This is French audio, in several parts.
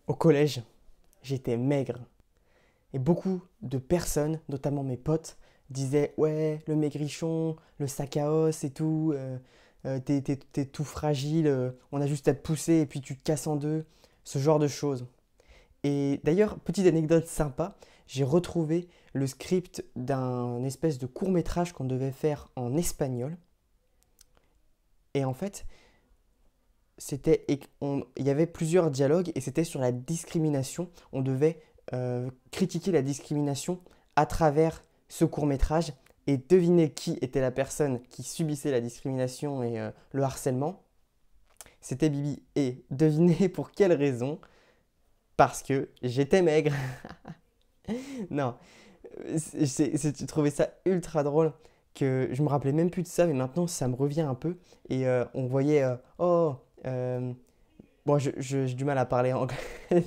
Au collège, j'étais maigre. Et beaucoup de personnes, notamment mes potes, disaient ouais, le maigrichon, le sac à os et tout, t'es tout fragile, on a juste à te pousser et puis tu te casses en deux, ce genre de choses. Et d'ailleurs, petite anecdote sympa, j'ai retrouvé le script d'un espèce de court métrage qu'on devait faire en espagnol. Et en fait, il y avait plusieurs dialogues et c'était sur la discrimination. On devait critiquer la discrimination à travers ce court métrage et deviner qui était la personne qui subissait la discrimination et le harcèlement. C'était Bibi. Et devinez pour quelle raison? Parce que j'étais maigre. Non, j'ai trouvé ça ultra drôle que je me rappelais même plus de ça, mais maintenant ça me revient un peu. Et on voyait, oh, euh, bon, j'ai du mal à parler anglais,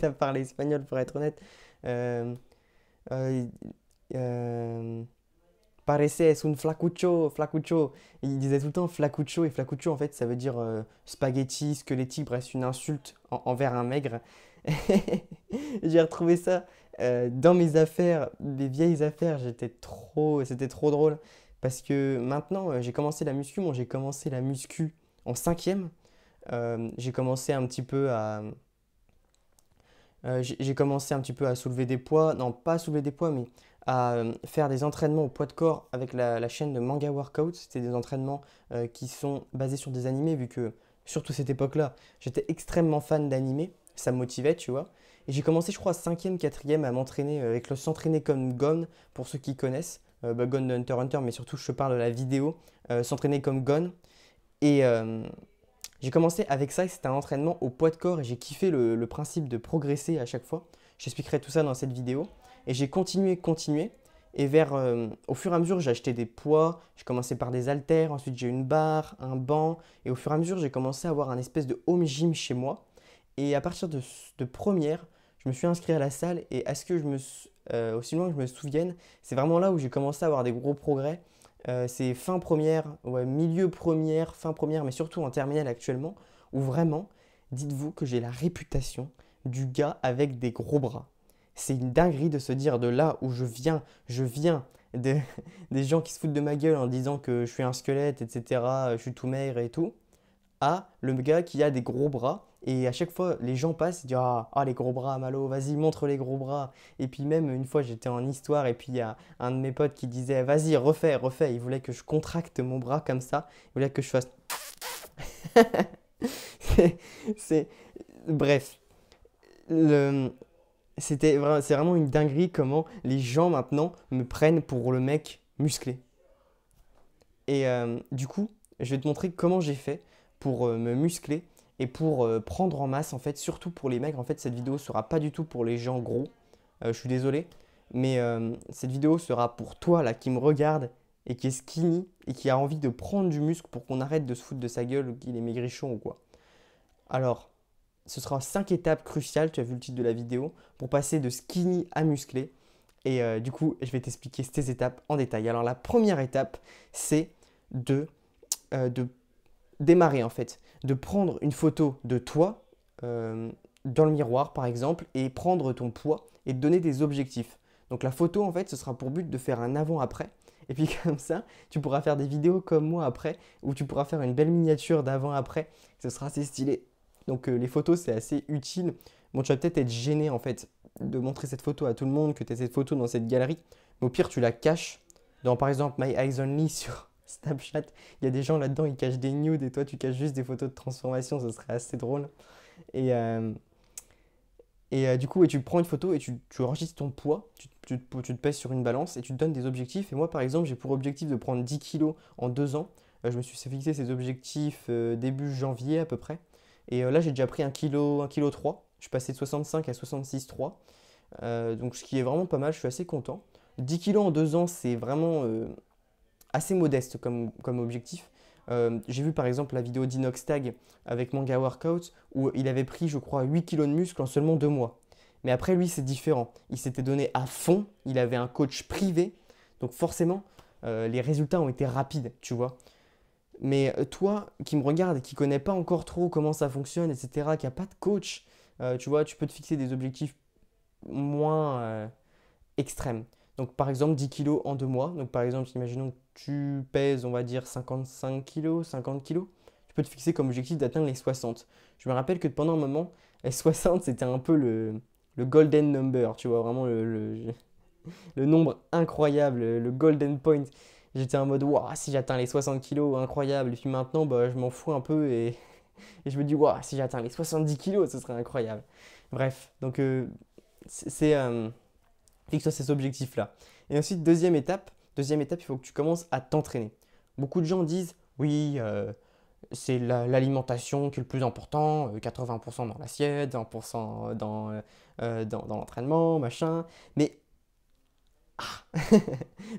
à parler espagnol pour être honnête. Euh, euh, euh, Parece es un flacucho, flacucho. Il disait tout le temps flacucho et flacucho en fait ça veut dire spaghetti, squelettique, bref, une insulte envers un maigre. J'ai retrouvé ça dans mes affaires, des vieilles affaires. C'était trop drôle parce que maintenant j'ai commencé la muscu. Bon, j'ai commencé la muscu en cinquième. J'ai commencé un petit peu à, j'ai commencé un petit peu à soulever des poids, non pas à soulever des poids, mais à faire des entraînements au poids de corps avec la chaîne de Manga Workout. C'était des entraînements qui sont basés sur des animés, vu que surtout cette époque-là, j'étais extrêmement fan d'animés, ça me motivait, tu vois. Et j'ai commencé, je crois, cinquième, quatrième à m'entraîner avec le s'entraîner comme Gon, pour ceux qui connaissent, Gon de Hunter x Hunter, mais surtout je te parle de la vidéo, s'entraîner comme Gon. Et j'ai commencé avec ça et c'était un entraînement au poids de corps et j'ai kiffé le principe de progresser à chaque fois. J'expliquerai tout ça dans cette vidéo. Et j'ai continué. Et au fur et à mesure, j'ai acheté des poids. J'ai commencé par des haltères, ensuite j'ai une barre, un banc. Et au fur et à mesure, j'ai commencé à avoir un espèce de home gym chez moi. Et à partir de première, je me suis inscrit à la salle. Et à ce que aussi loin que je me souvienne, c'est vraiment là où j'ai commencé à avoir des gros progrès. C'est fin première, ouais, milieu première, fin première, mais surtout en terminale actuellement, où vraiment, dites-vous que j'ai la réputation du gars avec des gros bras. C'est une dinguerie de se dire de là où je viens de, des gens qui se foutent de ma gueule en disant que je suis un squelette, etc., je suis tout maigre et tout, à le gars qui a des gros bras. Et à chaque fois, les gens passent et disent ah, les gros bras, Malo, vas-y, montre les gros bras. Et puis, même une fois, j'étais en histoire et puis il y a un de mes potes qui disait vas-y, refais, refais. Il voulait que je contracte mon bras comme ça. Il voulait que je fasse. c'est. c'est- Bref. Le... C'est vraiment une dinguerie comment les gens maintenant me prennent pour le mec musclé. Et du coup, je vais te montrer comment j'ai fait pour me muscler et pour prendre en masse, en fait, surtout pour les maigres. En fait, cette vidéo sera pas du tout pour les gens gros. Je suis désolé. Mais cette vidéo sera pour toi, là, qui me regarde et qui est skinny et qui a envie de prendre du muscle pour qu'on arrête de se foutre de sa gueule ou qu'il est maigrichon ou quoi. Alors, ce sera 5 étapes cruciales, tu as vu le titre de la vidéo, pour passer de skinny à musclé. Et du coup, je vais t'expliquer ces étapes en détail. Alors, la première étape, c'est de de démarrer en fait, de prendre une photo de toi dans le miroir par exemple et prendre ton poids et te donner des objectifs. Donc la photo en fait ce sera pour but de faire un avant-après et puis comme ça tu pourras faire des vidéos comme moi après où tu pourras faire une belle miniature d'avant-après, ce sera assez stylé. Donc les photos c'est assez utile. Bon tu vas peut-être être gêné en fait de montrer cette photo à tout le monde, que tu as cette photo dans cette galerie, mais au pire tu la caches dans par exemple My Eyes Only sur Snapchat. Il y a des gens là-dedans, ils cachent des nudes et toi, tu caches juste des photos de transformation. Ce serait assez drôle. Et, euh, du coup, tu prends une photo et tu enregistres ton poids. Tu te pèses sur une balance et tu te donnes des objectifs. Et moi, par exemple, j'ai pour objectif de prendre 10 kilos en 2 ans. Je me suis fixé ces objectifs début janvier à peu près. Et là, j'ai déjà pris 1 kg 3. Je suis passé de 65 à 66,3. Donc, ce qui est vraiment pas mal. Je suis assez content. 10 kilos en 2 ans, c'est vraiment assez modeste comme objectif. J'ai vu par exemple la vidéo d'Inoxtag avec Manga Workout où il avait pris, je crois, 8 kilos de muscle en seulement 2 mois. Mais après, lui, c'est différent. Il s'était donné à fond, il avait un coach privé, donc forcément, les résultats ont été rapides, tu vois. Mais toi qui me regarde et qui connais pas encore trop comment ça fonctionne, etc., qui n'a pas de coach, Tu vois, tu peux te fixer des objectifs moins extrêmes. Donc par exemple 10 kilos en 2 mois. Donc par exemple, imaginons que tu pèses, on va dire 55 kilos, 50 kilos. Tu peux te fixer comme objectif d'atteindre les 60. Je me rappelle que pendant un moment, les 60 c'était un peu le golden number, tu vois, vraiment le nombre incroyable, le golden point. J'étais en mode, waouh, si j'atteins les 60 kilos, incroyable. Et puis maintenant, bah, je m'en fous un peu et je me dis, waouh, si j'atteins les 70 kilos, ce serait incroyable. Bref, donc fixe-toi ces objectifs-là. Et ensuite, deuxième étape, il faut que tu commences à t'entraîner. Beaucoup de gens disent, oui, c'est l'alimentation qui est le plus important, 80% dans l'assiette, 20% dans l'entraînement, machin. Mais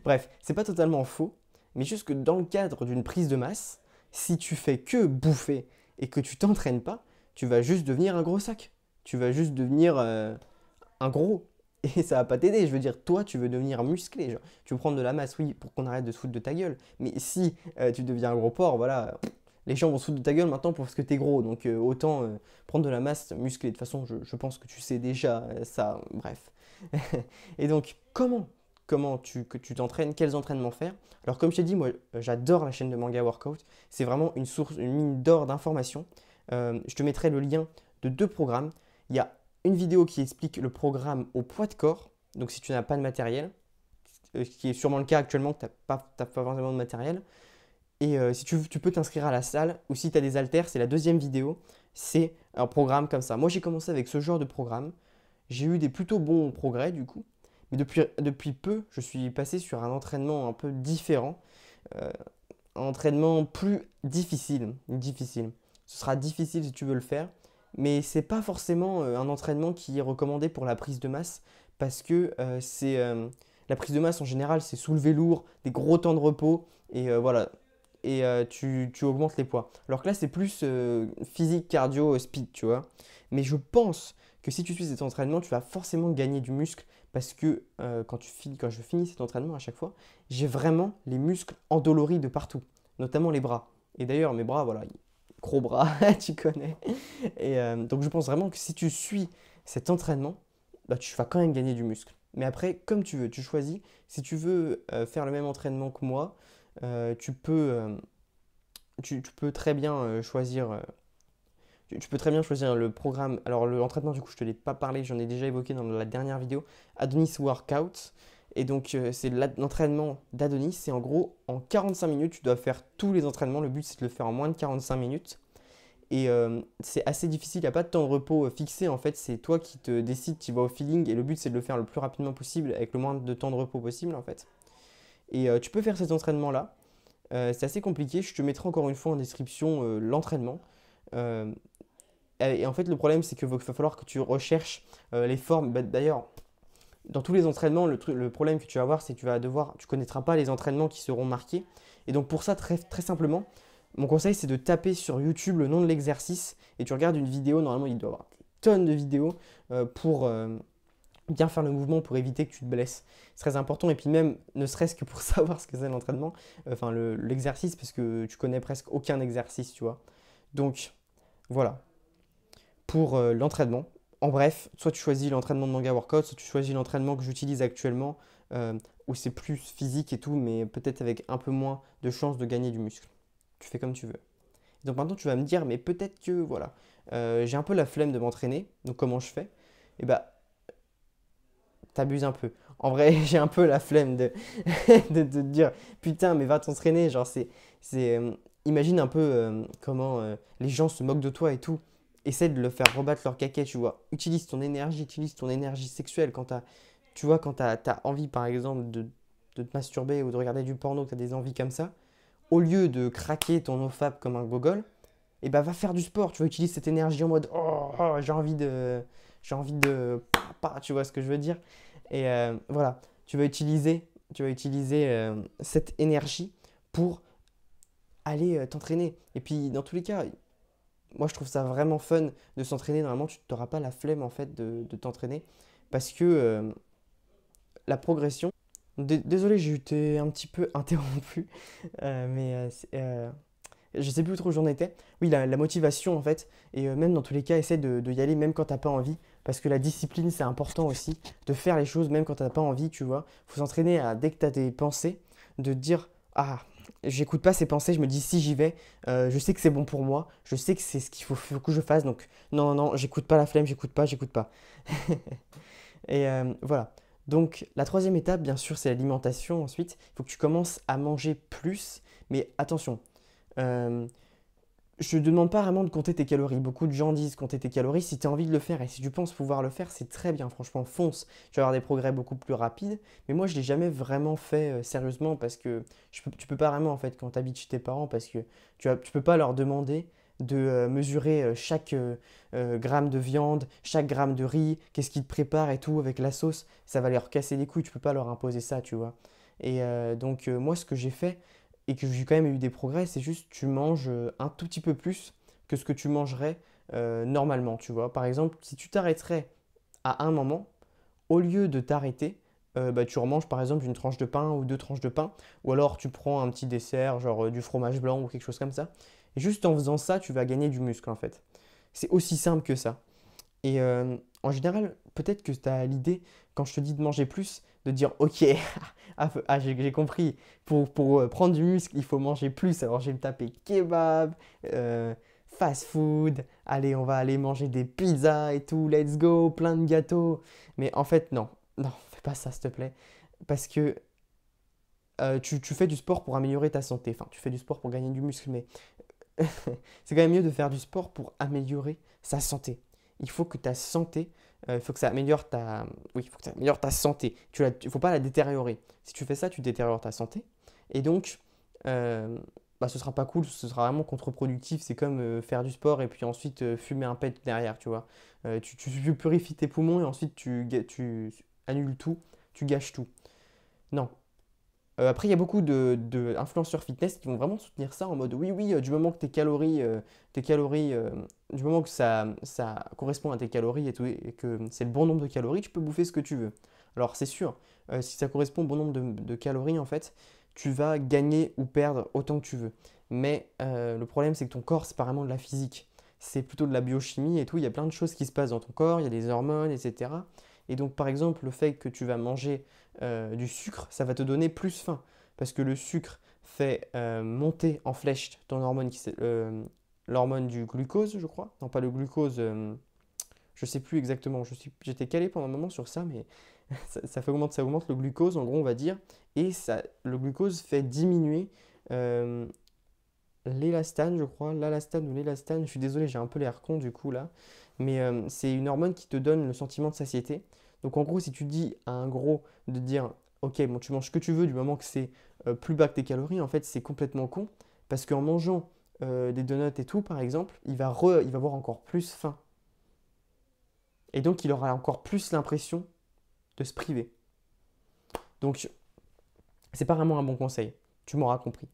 bref, c'est pas totalement faux, mais juste que dans le cadre d'une prise de masse, si tu fais que bouffer et que tu t'entraînes pas, tu vas juste devenir un gros sac. Tu vas juste devenir un gros. Et ça va pas t'aider. Je veux dire, toi, tu veux devenir musclé. Genre, tu veux prendre de la masse, oui, pour qu'on arrête de se foutre de ta gueule. Mais si tu deviens un gros porc, voilà, les gens vont se foutre de ta gueule maintenant parce que t'es gros. Donc autant prendre de la masse musclée. De toute façon, je pense que tu sais déjà ça. Bref. Et donc, que tu t'entraînes, quels entraînements faire. Alors comme je t'ai dit, moi j'adore la chaîne de Manga Workout, c'est vraiment une source, une mine d'or d'informations. Je te mettrai le lien de 2 programmes. Il y a une vidéo qui explique le programme au poids de corps, donc si tu n'as pas de matériel, ce qui est sûrement le cas actuellement, que tu n'as pas vraiment de matériel. Et si tu peux t'inscrire à la salle, ou si tu as des haltères, c'est la deuxième vidéo, c'est un programme comme ça. Moi j'ai commencé avec ce genre de programme, j'ai eu des plutôt bons progrès du coup. Mais depuis peu, je suis passé sur un entraînement un peu différent, euh, un entraînement plus difficile, difficile. Ce sera difficile si tu veux le faire, mais c'est pas forcément un entraînement qui est recommandé pour la prise de masse parce que la prise de masse en général, c'est soulever lourd, des gros temps de repos et voilà. Et tu augmentes les poids. Alors que là, c'est plus physique, cardio, speed, tu vois. Mais je pense que si tu suis cet entraînement, tu vas forcément gagner du muscle parce que quand je finis cet entraînement à chaque fois, j'ai vraiment les muscles endoloris de partout, notamment les bras. Et d'ailleurs, mes bras, voilà, gros bras, tu connais. Et donc, je pense vraiment que si tu suis cet entraînement, bah, tu vas quand même gagner du muscle. Mais après, comme tu veux, tu choisis. Si tu veux faire le même entraînement que moi, tu peux, tu peux très bien choisir. Tu peux très bien choisir le programme. Alors, l'entraînement, du coup, je ne te l'ai pas parlé, j'en ai déjà évoqué dans la dernière vidéo. Adonis Workout. Et donc, c'est l'entraînement d'Adonis. C'est en gros, en 45 minutes, tu dois faire tous les entraînements. Le but, c'est de le faire en moins de 45 minutes. Et c'est assez difficile, il n'y a pas de temps de repos fixé. En fait, c'est toi qui te décides, tu vas au feeling. Et le but, c'est de le faire le plus rapidement possible avec le moins de temps de repos possible, en fait. Et tu peux faire cet entraînement-là. C'est assez compliqué. Je te mettrai encore une fois en description l'entraînement. Euh, et en fait, le problème, c'est qu'il va falloir que tu recherches les formes. Bah, d'ailleurs, dans tous les entraînements, le problème que tu vas avoir, c'est que tu connaîtras pas les entraînements qui seront marqués. Et donc, pour ça, très, très simplement, mon conseil, c'est de taper sur YouTube le nom de l'exercice et tu regardes une vidéo. Normalement, il doit y avoir des tonnes de vidéos pour bien faire le mouvement pour éviter que tu te blesses. C'est très important. Et puis, même, ne serait-ce que pour savoir ce que c'est l'entraînement, enfin, l'exercice, parce que tu connais presque aucun exercice, tu vois. Donc, voilà pour l'entraînement. En bref, soit tu choisis l'entraînement de Manga Workout, soit tu choisis l'entraînement que j'utilise actuellement, où c'est plus physique et tout, mais peut-être avec un peu moins de chances de gagner du muscle. Tu fais comme tu veux. Donc maintenant, tu vas me dire, mais peut-être que, voilà, j'ai un peu la flemme de m'entraîner, donc comment je fais? Eh bah, t'abuses un peu. En vrai, j'ai un peu la flemme de te dire, putain, mais va t'entraîner. Genre, imagine un peu comment les gens se moquent de toi et tout. Essaie de le faire rebattre leur caquet, tu vois. Utilise ton énergie sexuelle tu vois, quand t'as envie, par exemple, de te masturber ou de regarder du porno, que t'as des envies comme ça. Au lieu de craquer ton nofap comme un gogol, et bah va faire du sport. Tu vois, utilise cette énergie en mode, oh, j'ai envie de, tu vois ce que je veux dire. Et voilà, tu vas utiliser cette énergie pour aller t'entraîner. Et puis, dans tous les cas, moi, je trouve ça vraiment fun de s'entraîner. Normalement, tu n'auras pas la flemme en fait de t'entraîner parce que la progression. Désolé, j'ai été un petit peu interrompu, mais Je sais plus trop où j'en étais. Oui, la motivation en fait. Et même dans tous les cas, essaie de y aller même quand t'as pas envie. Parce que la discipline, c'est important aussi. De faire les choses même quand t'as pas envie, tu vois. Faut s'entraîner à, dès que t'as des pensées, de te dire, ah, j'écoute pas ces pensées, je me dis si j'y vais, je sais que c'est bon pour moi, je sais que c'est ce faut que je fasse. Donc non, non, j'écoute pas la flemme, j'écoute pas. Et voilà. Donc la troisième étape, bien sûr, c'est l'alimentation ensuite. Il faut que tu commences à manger plus. Mais attention, euh, je ne te demande pas vraiment de compter tes calories. Beaucoup de gens disent compter tes calories. Si tu as envie de le faire et si tu penses pouvoir le faire, c'est très bien. Franchement, fonce. Tu vas avoir des progrès beaucoup plus rapides. Mais moi, je ne l'ai jamais vraiment fait sérieusement parce que tu peux pas vraiment en fait quand tu habites chez tes parents parce que tu peux pas leur demander de mesurer chaque gramme de viande, chaque gramme de riz, qu'est-ce qu'ils te préparent et tout avec la sauce. Ça va leur casser les couilles. Tu peux pas leur imposer ça, tu vois. Et donc, moi, ce que j'ai fait, et que j'ai quand même eu des progrès, c'est juste tu manges un tout petit peu plus que ce que tu mangerais normalement, tu vois. Par exemple, si tu t'arrêterais à un moment, au lieu de t'arrêter, bah, tu remanges par exemple une tranche de pain ou deux tranches de pain, ou alors tu prends un petit dessert, genre du fromage blanc ou quelque chose comme ça. Et juste en faisant ça, tu vas gagner du muscle en fait. C'est aussi simple que ça. Et en général, peut-être que tu as l'idée, quand je te dis de manger plus, de dire ok, j'ai compris, pour prendre du muscle, il faut manger plus. Alors je vais me taper kebab, fast food, allez, on va aller manger des pizzas et tout, let's go, plein de gâteaux. Mais en fait, non, non, fais pas ça s'il te plaît. Parce que tu fais du sport pour améliorer ta santé. Enfin, tu fais du sport pour gagner du muscle, mais c'est quand même mieux de faire du sport pour améliorer sa santé. Il faut que ta santé, il faut que ça améliore ta, oui, il faut que ça améliore ta santé. Il ne faut pas la détériorer. Si tu fais ça, tu détériores ta santé. Et donc, euh, bah, ce sera pas cool, ce sera vraiment contre-productif. C'est comme faire du sport et puis ensuite fumer un pet derrière, tu vois. Tu purifies tes poumons et ensuite tu annules tout, tu gâches tout. Non, après, il y a beaucoup de influenceurs fitness qui vont vraiment soutenir ça en mode oui, oui, du moment que du moment que ça correspond à tes calories et tout, et que c'est le bon nombre de calories, tu peux bouffer ce que tu veux. Alors, c'est sûr, si ça correspond au bon nombre de calories, en fait, tu vas gagner ou perdre autant que tu veux. Mais le problème, c'est que ton corps, c'est pas vraiment de la physique. C'est plutôt de la biochimie et tout. Il y a plein de choses qui se passent dans ton corps, il y a des hormones, etc. Et donc, par exemple, le fait que tu vas manger du sucre, ça va te donner plus faim. Parce que le sucre fait monter en flèche ton hormone, l'hormone du glucose, je crois. Non, pas le glucose, je sais plus exactement. J'étais calé pendant un moment sur ça, mais ça augmente le glucose, en gros, on va dire. Et ça, le glucose fait diminuer euh, l'élastane, je crois. L'alastane ou l'élastane. Je suis désolé, j'ai un peu l'air con du coup là. Mais c'est une hormone qui te donne le sentiment de satiété. Donc en gros, si tu dis à un gros de dire, ok, bon, tu manges ce que tu veux du moment que c'est plus bas que tes calories, en fait, c'est complètement con. Parce qu'en mangeant des donuts et tout, par exemple, il va avoir encore plus faim. Et donc, il aura encore plus l'impression de se priver. Donc, c'est pas vraiment un bon conseil. Tu m'auras compris.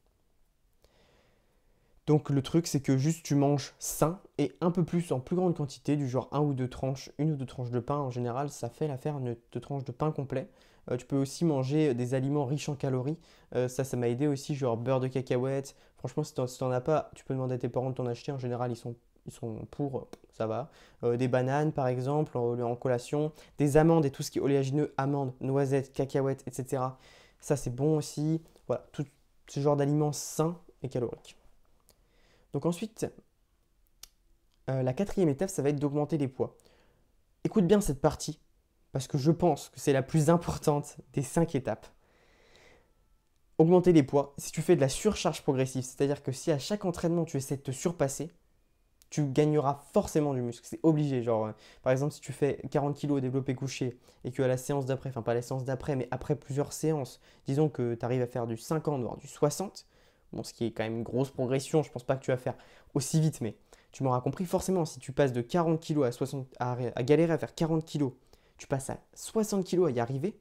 Donc le truc c'est que juste tu manges sain et un peu plus en plus grande quantité, du genre une ou deux tranches de pain en général, ça fait l'affaire de tranches de pain complet. Tu peux aussi manger des aliments riches en calories. Ça m'a aidé aussi, genre beurre de cacahuète. Franchement, si t'en as pas, tu peux demander à tes parents de t'en acheter. En général, ils sont pour, ça va. Des bananes par exemple en collation. Des amandes et tout ce qui est oléagineux, amandes, noisettes, cacahuètes, etc. Ça c'est bon aussi. Voilà, tout ce genre d'aliments sains et caloriques. Donc ensuite, la quatrième étape, ça va être d'augmenter les poids. Écoute bien cette partie, parce que je pense que c'est la plus importante des 5 étapes. Augmenter les poids, si tu fais de la surcharge progressive, c'est-à-dire que si à chaque entraînement tu essaies de te surpasser, tu gagneras forcément du muscle. C'est obligé. Genre, par exemple, si tu fais 40 kg développé couché et que à la séance d'après, enfin pas la séance d'après, mais après plusieurs séances, disons que tu arrives à faire du 50, voire du 60, bon, ce qui est quand même une grosse progression, je pense pas que tu vas faire aussi vite, mais tu m'auras compris, forcément, si tu passes de 40 kg à, 60, à galérer à faire 40 kg, tu passes à 60 kg à y arriver,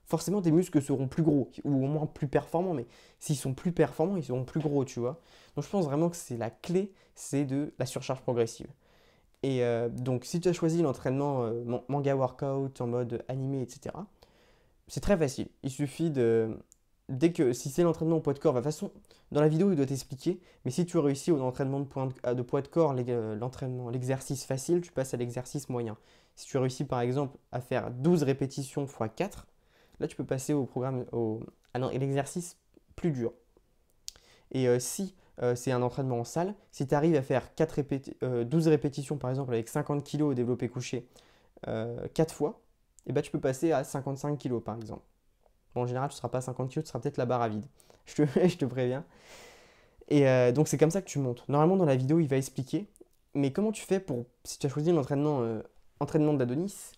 forcément tes muscles seront plus gros, ou au moins plus performants, mais s'ils sont plus performants, ils seront plus gros, tu vois. Donc je pense vraiment que c'est la clé, c'est de la surcharge progressive. Et donc si tu as choisi l'entraînement manga workout en mode animé, etc., c'est très facile. Il suffit si c'est l'entraînement au poids de corps, de toute façon, dans la vidéo, il doit t'expliquer, mais si tu réussis au entraînement de poids de corps, l'exercice facile, tu passes à l'exercice moyen. Si tu réussis par exemple à faire 12 répétitions x 4, là tu peux passer l'exercice plus dur. Et si c'est un entraînement en salle, si tu arrives à faire 12 répétitions par exemple avec 50 kg au développé couché 4 fois, et ben, tu peux passer à 55 kg par exemple. Bon, en général, tu ne seras pas à 50 kg, tu seras peut-être la barre à vide. Je te préviens. Et donc, c'est comme ça que tu montes. Normalement, dans la vidéo, il va expliquer. Mais comment tu fais si tu as choisi l'entraînement entraînement d'Adonis,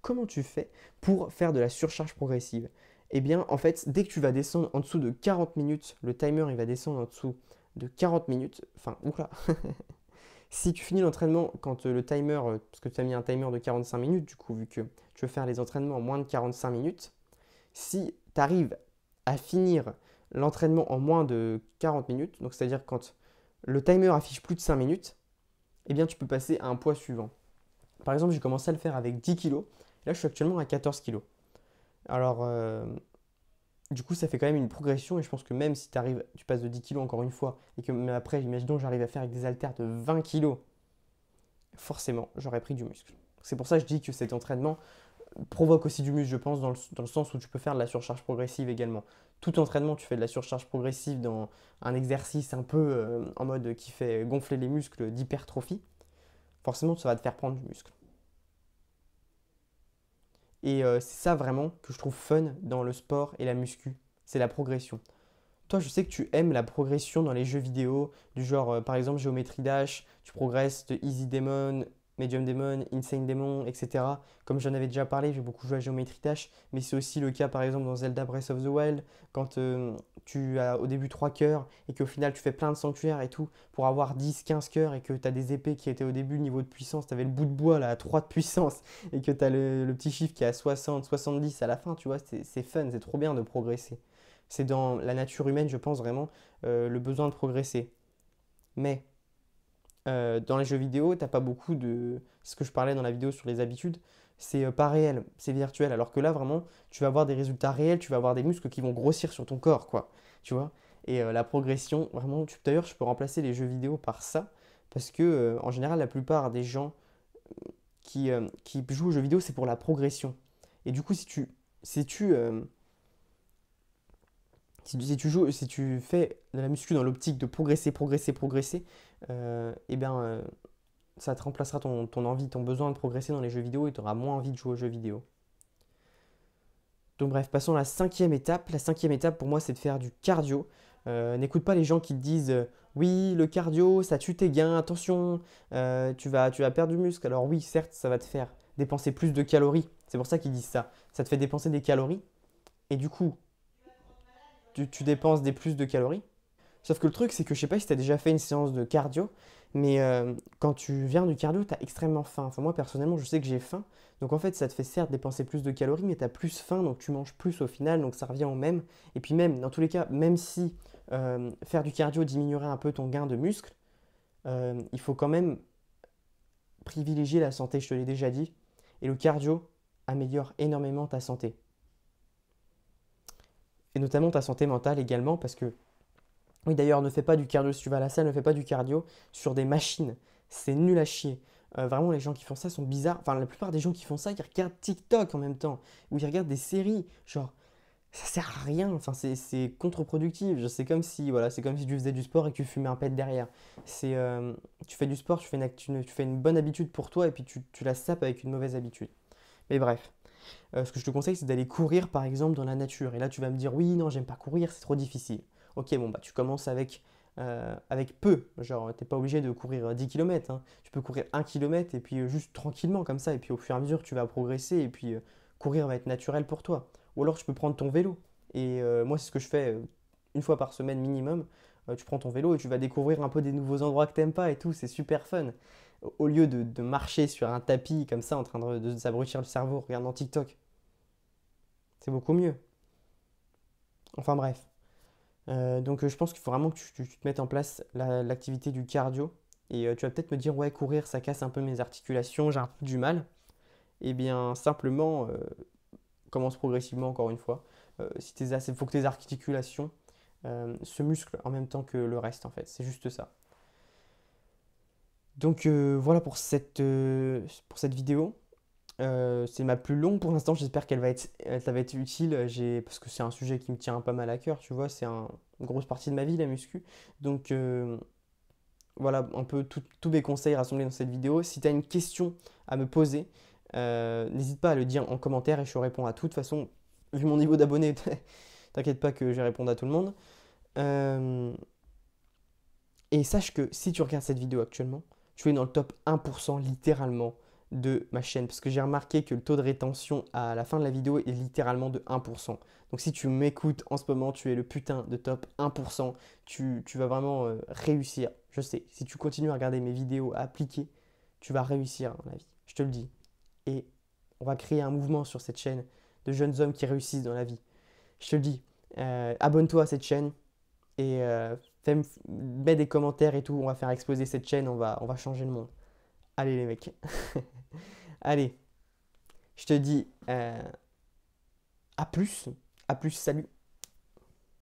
comment tu fais pour faire de la surcharge progressive? Eh bien, en fait, dès que tu vas descendre en dessous de 40 minutes, le timer, il va descendre en dessous de 40 minutes. Enfin, oula. Si tu finis l'entraînement quand le timer, parce que tu as mis un timer de 45 minutes, du coup, vu que tu veux faire les entraînements en moins de 45 minutes, si tu arrives à finir l'entraînement en moins de 40 minutes, donc c'est-à-dire quand le timer affiche plus de 5 minutes, eh bien tu peux passer à un poids suivant. Par exemple, j'ai commencé à le faire avec 10 kg. Là, je suis actuellement à 14 kg. Alors, du coup, ça fait quand même une progression et je pense que même si tu passes de 10 kg encore une fois et que mais après, imaginons, j'arrive à faire avec des haltères de 20 kg, forcément, j'aurais pris du muscle. C'est pour ça que je dis que cet entraînement provoque aussi du muscle, je pense, dans le sens où tu peux faire de la surcharge progressive également. Tout entraînement, tu fais de la surcharge progressive dans un exercice un peu en mode qui fait gonfler les muscles d'hypertrophie, forcément, ça va te faire prendre du muscle. Et c'est ça vraiment que je trouve fun dans le sport et la muscu, c'est la progression. Toi, je sais que tu aimes la progression dans les jeux vidéo, du genre, par exemple, Geometry Dash, tu progresses de Easy Demon, Medium Demon, Insane Demon, etc. Comme j'en avais déjà parlé, j'ai beaucoup joué à Geometry Dash, mais c'est aussi le cas, par exemple, dans Zelda Breath of the Wild, quand tu as au début 3 cœurs et qu'au final, tu fais plein de sanctuaires et tout, pour avoir 10, 15 cœurs et que tu as des épées qui étaient au début niveau de puissance, tu avais le bout de bois là, à 3 de puissance, et que tu as le petit chiffre qui est à 60, 70 à la fin, tu vois, c'est fun, c'est trop bien de progresser. C'est dans la nature humaine, je pense vraiment, le besoin de progresser. Mais dans les jeux vidéo, t'as pas beaucoup de... Ce que je parlais dans la vidéo sur les habitudes, c'est pas réel, c'est virtuel. Alors que là, vraiment, tu vas avoir des résultats réels, tu vas avoir des muscles qui vont grossir sur ton corps, quoi. Tu vois? Et la progression, vraiment, d'ailleurs, je peux remplacer les jeux vidéo par ça, parce que en général, la plupart des gens qui jouent aux jeux vidéo, c'est pour la progression. Et du coup, si tu fais de la muscu dans l'optique de progresser, progresser, progresser, eh bien, ça te remplacera ton envie, ton besoin de progresser dans les jeux vidéo et tu auras moins envie de jouer aux jeux vidéo. Donc bref, passons à la cinquième étape. La cinquième étape pour moi, c'est de faire du cardio. N'écoute pas les gens qui te disent oui, le cardio, ça tue tes gains, attention, tu vas perdre du muscle. Alors oui, certes, ça va te faire dépenser plus de calories. C'est pour ça qu'ils disent ça. Ça te fait dépenser des calories. Et du coup, tu dépenses des plus de calories. Sauf que le truc, c'est que je sais pas si tu as déjà fait une séance de cardio, mais quand tu viens du cardio, tu as extrêmement faim. Enfin, moi, personnellement, je sais que j'ai faim. Donc, en fait, ça te fait certes dépenser plus de calories, mais tu as plus faim, donc tu manges plus au final, donc ça revient au même. Et puis, même, dans tous les cas, même si faire du cardio diminuerait un peu ton gain de muscle, il faut quand même privilégier la santé, je te l'ai déjà dit. Et le cardio améliore énormément ta santé. Et notamment ta santé mentale également, parce que oui, d'ailleurs, ne fais pas du cardio si tu vas à la salle, ne fais pas du cardio sur des machines. C'est nul à chier. Vraiment, les gens qui font ça sont bizarres. Enfin, la plupart des gens qui font ça, ils regardent TikTok en même temps. Ou ils regardent des séries. Genre, ça sert à rien. Enfin, c'est contre-productif. C'est comme si, voilà, c'est comme si tu faisais du sport et que tu fumais un pet derrière. Tu fais du sport, tu fais une bonne habitude pour toi et puis tu la sapes avec une mauvaise habitude. Mais bref, ce que je te conseille, c'est d'aller courir, par exemple, dans la nature. Et là, tu vas me dire, oui, non, j'aime pas courir, c'est trop difficile. Ok, bon, bah, tu commences avec peu. Genre, t'es pas obligé de courir 10 km, hein. Tu peux courir 1 km et puis juste tranquillement comme ça. Et puis au fur et à mesure, tu vas progresser et puis courir va être naturel pour toi. Ou alors, tu peux prendre ton vélo. Et moi, c'est ce que je fais une fois par semaine minimum. Tu prends ton vélo et tu vas découvrir un peu des nouveaux endroits que t'aimes pas et tout. C'est super fun. Au lieu de marcher sur un tapis comme ça en train de s'abrutir le cerveau en regardant TikTok. C'est beaucoup mieux. Enfin bref. Donc je pense qu'il faut vraiment que tu te mettes en place l'activité du cardio. Et tu vas peut-être me dire, ouais, courir, ça casse un peu mes articulations, j'ai un peu du mal. Eh bien, simplement, commence progressivement encore une fois. si faut que tes articulations se musclent en même temps que le reste, en fait. C'est juste ça. Donc voilà pour cette vidéo. C'est ma plus longue pour l'instant, j'espère ça va être utile, parce que c'est un sujet qui me tient pas mal à cœur, tu vois, une grosse partie de ma vie, la muscu. Donc voilà un peu tous mes conseils rassemblés dans cette vidéo. Si tu as une question à me poser, n'hésite pas à le dire en commentaire et je réponds à tout. De toute façon, vu mon niveau d'abonnés, t'inquiète pas que je vais répondre à tout le monde. Euh, et sache que si tu regardes cette vidéo actuellement, tu es dans le top 1% littéralement de ma chaîne. Parce que j'ai remarqué que le taux de rétention à la fin de la vidéo est littéralement de 1%. Donc si tu m'écoutes en ce moment, tu es le putain de top 1%. Tu vas vraiment réussir. Je sais, si tu continues à regarder mes vidéos, à appliquer, tu vas réussir dans la vie. Je te le dis. Et on va créer un mouvement sur cette chaîne de jeunes hommes qui réussissent dans la vie. Je te le dis. Abonne-toi à cette chaîne et mets des commentaires et tout. On va faire exploser cette chaîne. On va changer le monde. Allez les mecs. Allez, je te dis à plus. À plus, salut.